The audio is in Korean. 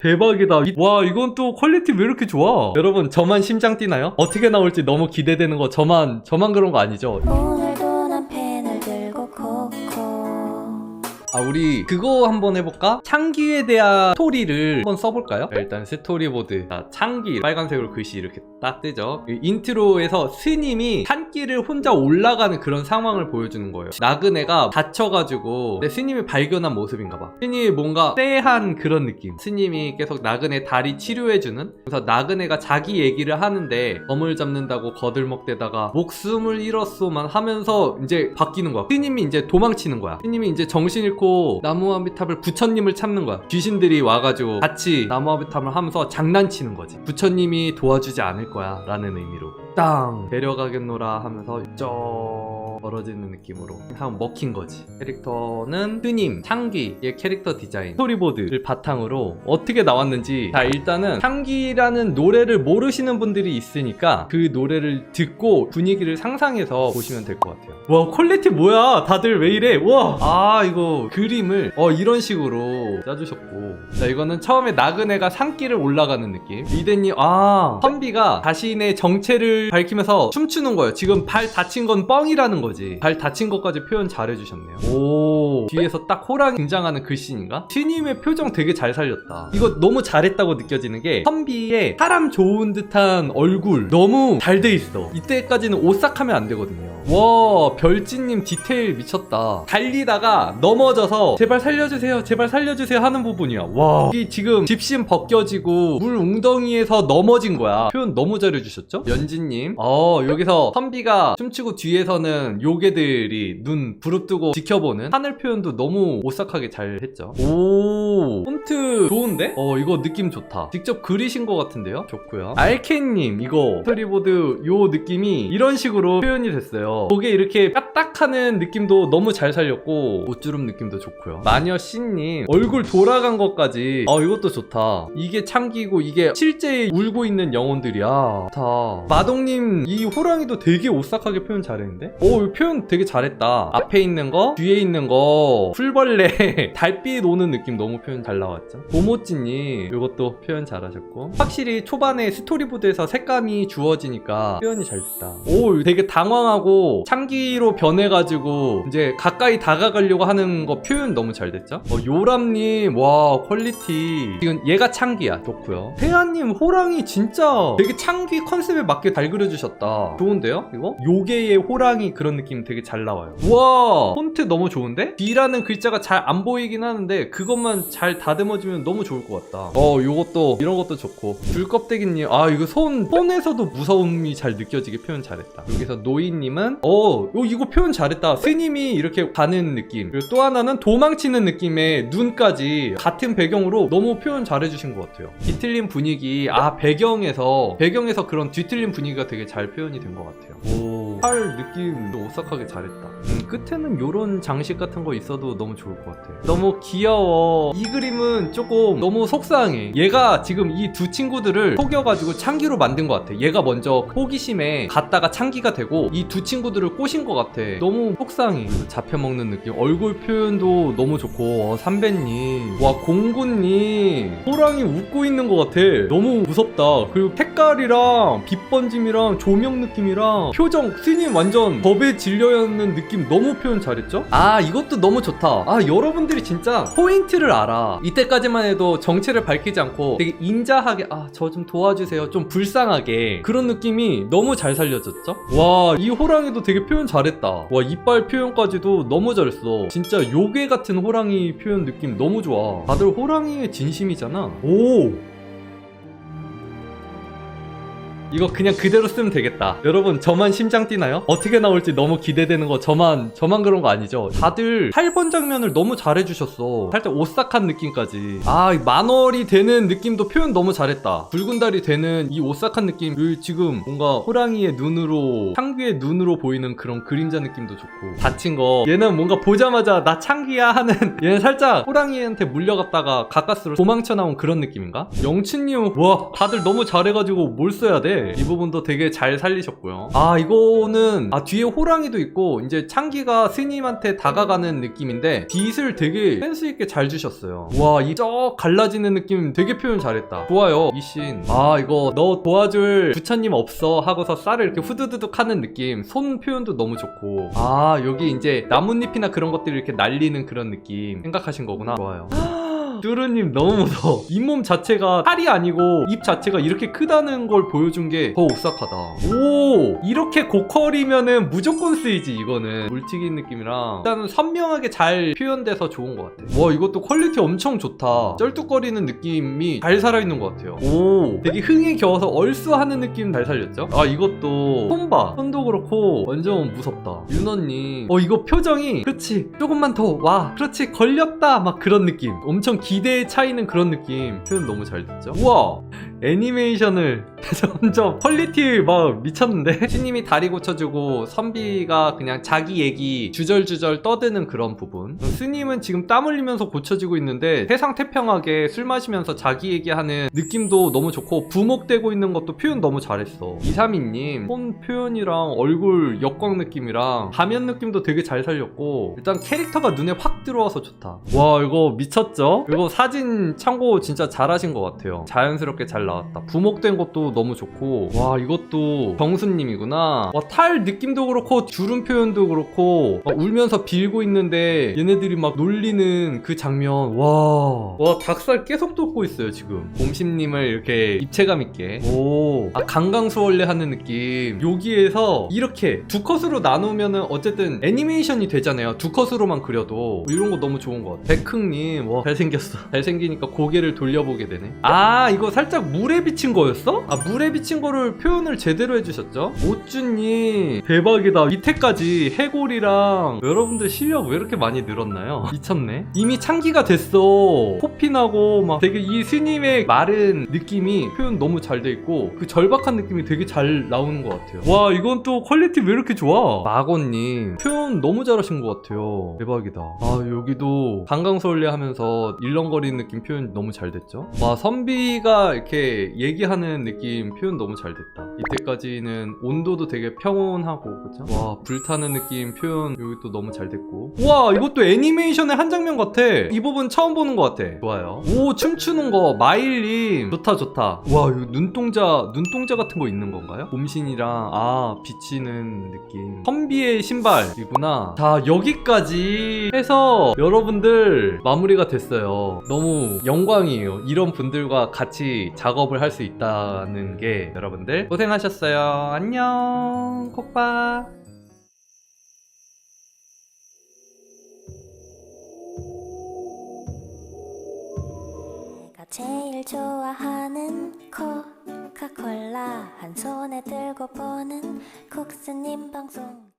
대박이다. 와, 이건 또 퀄리티 왜 이렇게 좋아? 여러분, 저만 심장 뛰나요? 어떻게 나올지 너무 기대되는 거 저만 그런 거 아니죠? 오늘도 난 펜을 들고 코코. 아, 우리 그거 한번 해볼까? 창기에 대한 스토리를 한번 써볼까요? 자, 일단 스토리보드. 자, 창기 빨간색으로 글씨 이렇게 딱 뜨죠. 이 인트로에서 스님이 산길을 혼자 올라가는 그런 상황을 보여주는 거예요. 나그네가 다쳐가지고 스님이 발견한 모습인가봐. 스님이 뭔가 쎄한 그런 느낌. 스님이 계속 나그네 다리 치료해주는. 그래서 나그네가 자기 얘기를 하는데 검을 잡는다고 거들먹대다가 목숨을 잃었소만 하면서 이제 바뀌는 거야. 스님이 이제 도망치는 거야. 스님이 이제 정신 잃고 나무아미탑을 부처님을 찾는 거야. 귀신들이 와가지고 같이 나무아미탑을 하면서 장난치는 거지. 부처님이 도와주지 않을 거야 라는 의미로 땅 데려가겠노라 하면서 멀어지는 느낌으로 한번 먹힌 거지. 캐릭터는 스님, 창기의 캐릭터 디자인, 스토리보드를 바탕으로 어떻게 나왔는지. 자, 일단은 창기라는 노래를 모르시는 분들이 있으니까 그 노래를 듣고 분위기를 상상해서 보시면 될 것 같아요. 와, 퀄리티 뭐야? 다들 왜 이래? 와, 아, 이거 그림을 이런 식으로 짜주셨고. 자, 이거는 처음에 나그네가 산길을 올라가는 느낌. 리데님, 선비가 자신의 정체를 밝히면서 춤추는 거예요. 지금 발 다친 건 뻥이라는 거지. 발 다친 것까지 표현 잘 해주셨네요. 오, 뒤에서 딱 호랑이 등장하는 글씨인가? 스님의 표정 되게 잘 살렸다. 이거 너무 잘했다고 느껴지는 게 선비의 사람 좋은 듯한 얼굴 너무 잘 돼 있어. 이때까지는 오싹하면 안 되거든요. 와, 별지님 디테일 미쳤다. 달리다가 넘어져서 제발 살려주세요, 제발 살려주세요 하는 부분이야. 와, 이 지금 집신 벗겨지고 물 웅덩이에서 넘어진 거야. 표현 너무 잘해주셨죠? 연진님, 여기서 선비가 춤추고 뒤에서는 요괴들이 눈 부릅뜨고 지켜보는 하늘 표현도 너무 오싹하게 잘 했죠. 오, 폰트 좋은데? 이거 느낌 좋다. 직접 그리신 것 같은데요? 좋고요. 알케님, 이거 스토리보드 요 느낌이 이런 식으로 표현이 됐어요. 거기에 이렇게 까딱하는 느낌도 너무 잘 살렸고 옷주름 느낌도 좋고요. 마녀씨님, 얼굴 돌아간 것까지 이것도 좋다. 이게 창기고 이게 실제 울고 있는 영혼들이야. 좋다. 마동님, 이 호랑이도 되게 오싹하게 표현 잘했는데? 이 표현 되게 잘했다. 앞에 있는 거, 뒤에 있는 거, 풀벌레, 달빛 오는 느낌 너무 표현 잘 나왔죠. 고모찌님, 이것도 표현 잘하셨고. 확실히 초반에 스토리보드에서 색감이 주어지니까 표현이 잘 됐다. 오, 되게 당황하고 창기로 변해가지고 이제 가까이 다가가려고 하는 거 표현 너무 잘 됐죠. 요람님, 와, 퀄리티. 지금 얘가 창기야. 좋고요. 태아님, 호랑이 진짜 되게 창기 컨셉에 맞게 잘 그려주셨다. 좋은데요? 이거? 요괴의 호랑이 그런 느낌 되게 잘 나와요. 우와, 폰트 너무 좋은데? D라는 글자가 잘 안 보이긴 하는데 그것만 잘 다듬어주면 너무 좋을 것 같다. 요것도 이런 것도 좋고. 불껍데기님, 이거 손에서도 무서움이 잘 느껴지게 표현 잘했다. 여기서 노이님은 이거 표현 잘했다. 스님이 이렇게 가는 느낌. 그리고 또 하나는 도망치는 느낌의 눈까지 같은 배경으로 너무 표현 잘해주신 것 같아요. 뒤틀린 분위기, 배경에서 그런 뒤틀린 분위기가 되게 잘 표현이 된 것 같아요. 오, 팔 느낌도 오싹하게 잘했다. 끝에는 요런 장식 같은 거 있어도 너무 좋을 것 같아요. 너무 귀여워. 이 그림은 조금 너무 속상해. 얘가 지금 이 두 친구들을 속여가지고 창기로 만든 것 같아. 얘가 먼저 호기심에 갔다가 창기가 되고 이 두 친구들을 꼬신 것 같아. 너무 속상해. 잡혀먹는 느낌. 얼굴 표현도 너무 좋고. 삼배님, 와, 공구님, 호랑이 웃고 있는 것 같아. 너무 무섭다. 그리고 색깔이랑 빛 번짐이랑 조명 느낌이랑 표정, 스님 완전 법에 질려있는 느낌 너무 표현 잘했죠? 이것도 너무 좋다. 여러분들이 진짜 포인트를 알아. 이때까지만 해도 정체를 밝히지 않고 되게 인자하게 저 좀 도와주세요, 좀 불쌍하게, 그런 느낌이 너무 잘 살려졌죠? 와, 이 호랑이도 되게 표현 잘했다. 와, 이빨 표현까지도 너무 잘했어. 진짜 요괴 같은 호랑이 표현 느낌 너무 좋아. 다들 호랑이의 진심이잖아. 오, 이거 그냥 그대로 쓰면 되겠다. 여러분, 저만 심장 뛰나요? 어떻게 나올지 너무 기대되는 거 저만 그런 거 아니죠? 다들 8번 장면을 너무 잘해주셨어. 살짝 오싹한 느낌까지. 만월이 되는 느낌도 표현 너무 잘했다. 붉은 달이 되는 이 오싹한 느낌, 지금 뭔가 호랑이의 눈으로, 창기의 눈으로 보이는 그런 그림자 느낌도 좋고. 다친 거, 얘는 뭔가 보자마자 나 창기야 하는 얘는 살짝 호랑이한테 물려갔다가 가까스로 도망쳐 나온 그런 느낌인가? 영춘님, 와, 다들 너무 잘해가지고 뭘 써야 돼? 했는데 이 부분도 되게 잘 살리셨고요. 아 이거는 뒤에 호랑이도 있고 이제 창기가 스님한테 다가가는 느낌인데 빛을 되게 센스 있게 잘 주셨어요. 와 이 쩍 갈라지는 느낌 되게 표현 잘했다. 좋아요 이 씬. 아 이거 너 도와줄 부처님 없어 하고서 쌀을 이렇게 후두두둑 하는 느낌, 손 표현도 너무 좋고, 아 여기 이제 나뭇잎이나 그런 것들이 이렇게 날리는 그런 느낌 생각하신 거구나. 좋아요. 뚜루님 너무 무서워. 잇몸 자체가 팔이 아니고 입 자체가 이렇게 크다는 걸 보여준 게 더 오싹하다. 오 이렇게 고퀄이면은 무조건 쓰이지. 이거는 물튀긴 느낌이랑 일단은 선명하게 잘 표현돼서 좋은 것 같아. 와 이것도 퀄리티 엄청 좋다. 쩔뚝거리는 느낌이 잘 살아있는 것 같아요. 오 되게 흥에 겨워서 얼쑤하는 느낌 잘 살렸죠. 아 이것도 손봐, 손도 그렇고 완전 무섭다. 윤언님 이거 표정이 그렇지 조금만 더 와 그렇지 걸렸다 막 그런 느낌, 엄청 기대에 차이는 그런 느낌 표현 너무 잘 됐죠. 우와 애니메이션을 점점 퀄리티 막 미쳤는데. 신님이 다리 고쳐주고 선비가 그냥 자기 얘기 주절주절 떠드는 그런 부분, 스님은 지금 땀 흘리면서 고쳐지고 있는데 세상 태평하게 술 마시면서 자기 얘기하는 느낌도 너무 좋고, 부목되고 있는 것도 표현 너무 잘했어. 이삼이님 손 표현이랑 얼굴 역광 느낌이랑 가면 느낌도 되게 잘 살렸고, 일단 캐릭터가 눈에 확 들어와서 좋다. 와 이거 미쳤죠? 이거 사진 참고 진짜 잘하신 것 같아요. 자연스럽게 잘 나왔다. 부목된 것도 너무 좋고, 와 이것도 정수님이구나. 와 탈 느낌도 그렇고 주름 표현도 그렇고, 울면서 빌고 있는데 얘네들이 막 놀리는 그 장면, 와 닭살 계속 돋고 있어요 지금. 곰심님을 이렇게 입체감 있게, 강강수월래 하는 느낌. 여기에서 이렇게 두 컷으로 나누면은 어쨌든 애니메이션이 되잖아요, 두 컷으로만 그려도. 이런 거 너무 좋은 것 같아. 백흥님 와 잘생겼어. 잘생기니까 고개를 돌려보게 되네. 아 이거 살짝 물에 비친 거였어? 아 물에 비친 거를 표현을 제대로 해주셨죠. 오쭈님 대박이다. 밑에까지 해골이랑. 여러분들 실력 왜 이렇게 많이 늘었나요? 미쳤네. 이미 창기가 됐어. 코피나고 막 되게 이 스님의 마른 느낌이 표현 너무 잘 돼 있고, 그 절박한 느낌이 되게 잘 나오는 것 같아요. 와 이건 또 퀄리티 왜 이렇게 좋아. 마고님 표현 너무 잘하신 것 같아요. 대박이다. 아 여기도 강강서울래 하면서 일렁거리는 느낌 표현 너무 잘 됐죠. 와 선비가 이렇게 얘기하는 느낌 표현 너무 잘 됐다. 이때까지는 온도도 되게 평온하고, 그쵸? 와 불타는 느낌 표현 여기 또 너무 잘 됐고, 와 이것도 애니메이션의 한 장면 같아. 이 부분 처음 보는 것 같아. 좋아요. 오 춤추는 거 마일님 좋다 좋다. 와 이거 눈동자 같은 거 있는 건가요? 곰신이랑 비치는 느낌. 선비의 신발이구나. 자 여기까지 해서 여러분들 마무리가 됐어요. 너무 영광이에요. 이런 분들과 같이 작업을 할 수 있다는 게. 여러분들 고생하셨어요. 안녕 콕밥. 내가 제일 좋아하는 코카콜라 한 손에 들고 보는 국스님 방송.